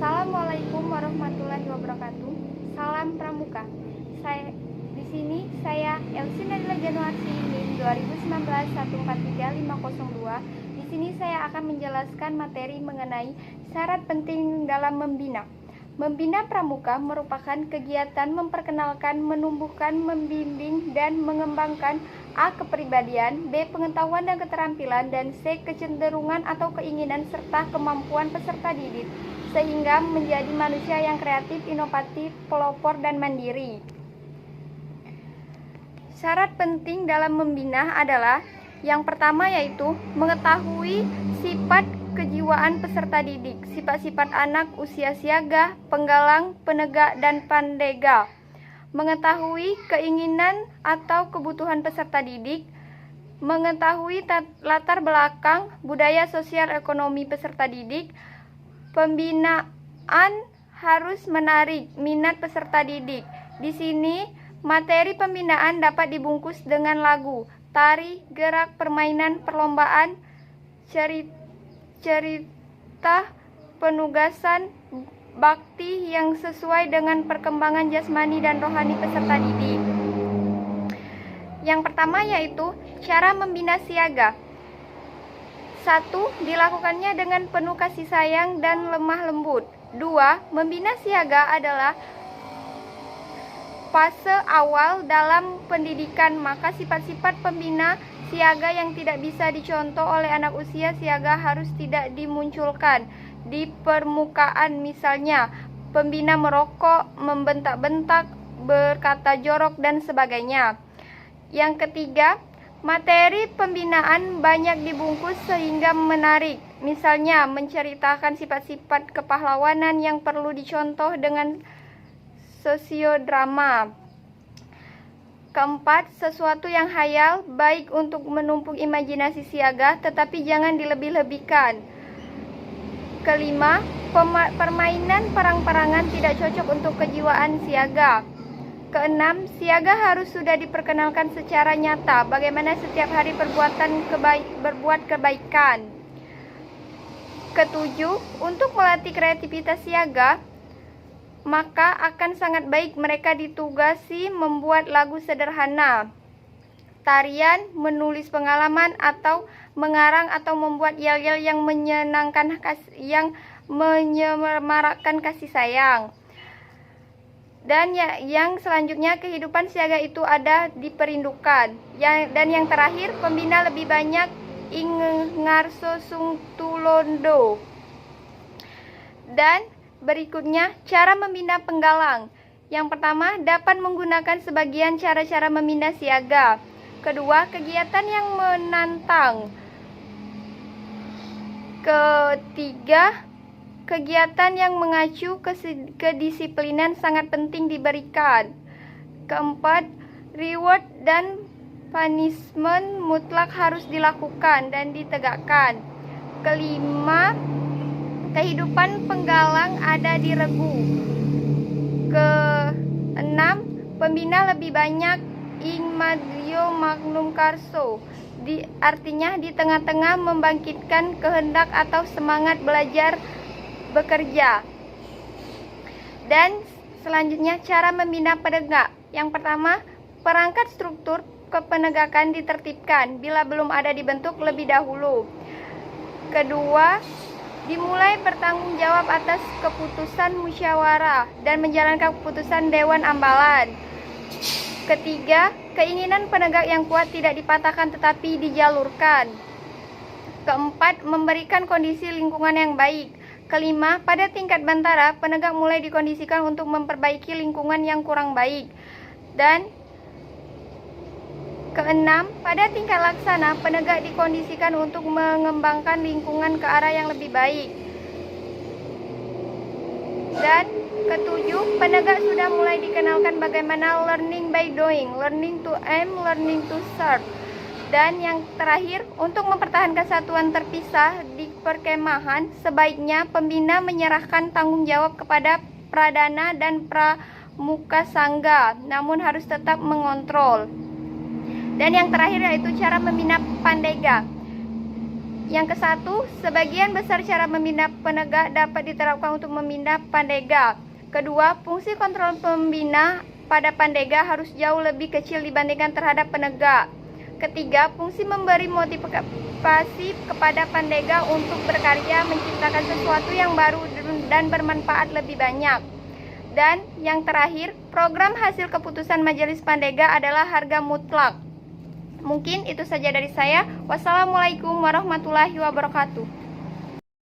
Assalamualaikum warahmatullahi wabarakatuh. Salam Pramuka. Di sini saya Elsie Nadila Januarti NIM 2019143502. Di sini saya akan menjelaskan materi mengenai syarat penting dalam membina. Membina pramuka merupakan kegiatan memperkenalkan, menumbuhkan, membimbing, dan mengembangkan A. Kepribadian, B. Pengetahuan dan keterampilan, dan C. Kecenderungan atau keinginan serta kemampuan peserta didik, sehingga menjadi manusia yang kreatif, inovatif, pelopor, dan mandiri. Syarat penting dalam membina adalah yang pertama yaitu mengetahui sifat kejiwaan peserta didik, sifat-sifat anak usia siaga, penggalang, penegak, dan pandega. Mengetahui keinginan atau kebutuhan peserta didik, mengetahui latar belakang, budaya sosial ekonomi peserta didik. Pembinaan harus menarik minat peserta didik. Di sini, materi pembinaan dapat dibungkus dengan lagu, tari, gerak, permainan, perlombaan, cerita, penugasan, bakti yang sesuai dengan perkembangan jasmani dan rohani peserta didik. Yang pertama yaitu cara membina siaga. 1. Dilakukannya dengan penuh kasih sayang dan lemah lembut. 2. Membina siaga adalah fase awal dalam pendidikan, maka sifat-sifat pembina siaga yang tidak bisa dicontoh oleh anak usia siaga harus tidak dimunculkan di permukaan, misalnya pembina merokok, membentak-bentak, berkata jorok, dan sebagainya. Yang ketiga, materi pembinaan banyak dibungkus sehingga menarik, misalnya menceritakan sifat-sifat kepahlawanan yang perlu dicontoh dengan sosiodrama. Keempat, sesuatu yang hayal baik untuk menumpuk imajinasi siaga, tetapi jangan dilebih-lebihkan. Kelima, permainan perang-perangan tidak cocok untuk kejiwaan siaga. Keenam, siaga harus sudah diperkenalkan secara nyata bagaimana setiap hari berbuat kebaikan. Ketujuh, untuk melatih kreativitas siaga, maka akan sangat baik mereka ditugasi membuat lagu sederhana, tarian, menulis pengalaman, atau mengarang atau membuat yel-yel yang menyenangkan, yang menyemarakkan kasih sayang. Dan yang selanjutnya, kehidupan siaga itu ada diperindukan. Dan yang terakhir, pembina lebih banyak ingarso sungtulondo. Dan berikutnya, cara membina penggalang. Yang pertama, dapat menggunakan sebagian cara-cara membina siaga. Kedua, kegiatan yang menantang. Ketiga, kegiatan yang mengacu kedisiplinan sangat penting diberikan. Keempat, reward dan punishment mutlak harus dilakukan dan ditegakkan. Kelima, kehidupan penggalang ada di regu. Keenam, pembina lebih banyak in medio magnum carso, artinya di tengah-tengah membangkitkan kehendak atau semangat belajar bekerja. Dan selanjutnya, cara membina penegak. Yang pertama, perangkat struktur kepenegakan ditertibkan bila belum ada dibentuk lebih dahulu. Kedua, dimulai bertanggung jawab atas keputusan musyawarah dan menjalankan keputusan dewan ambalan. Ketiga, keinginan penegak yang kuat tidak dipatahkan tetapi dijalurkan. Keempat, memberikan kondisi lingkungan yang baik. Kelima, pada tingkat bantara, penegak mulai dikondisikan untuk memperbaiki lingkungan yang kurang baik. Dan keenam, pada tingkat laksana, penegak dikondisikan untuk mengembangkan lingkungan ke arah yang lebih baik. Dan ketujuh, penegak sudah mulai dikenalkan bagaimana learning by doing, learning to aim, learning to serve. Dan yang terakhir, untuk mempertahankan satuan terpisah di perkemahan, sebaiknya pembina menyerahkan tanggung jawab kepada pradana dan pramuka sangga, namun harus tetap mengontrol. Dan yang terakhir yaitu cara membina pandega. Yang ke-1, sebagian besar cara membina penegak dapat diterapkan untuk membina pandega. Kedua, fungsi kontrol pembina pada pandega harus jauh lebih kecil dibandingkan terhadap penegak. Ketiga, fungsi memberi motivasi kepada pandega untuk berkarya menciptakan sesuatu yang baru dan bermanfaat lebih banyak. Dan yang terakhir, program hasil keputusan Majelis Pandega adalah harga mutlak. Mungkin itu saja dari saya. Wassalamualaikum warahmatullahi wabarakatuh.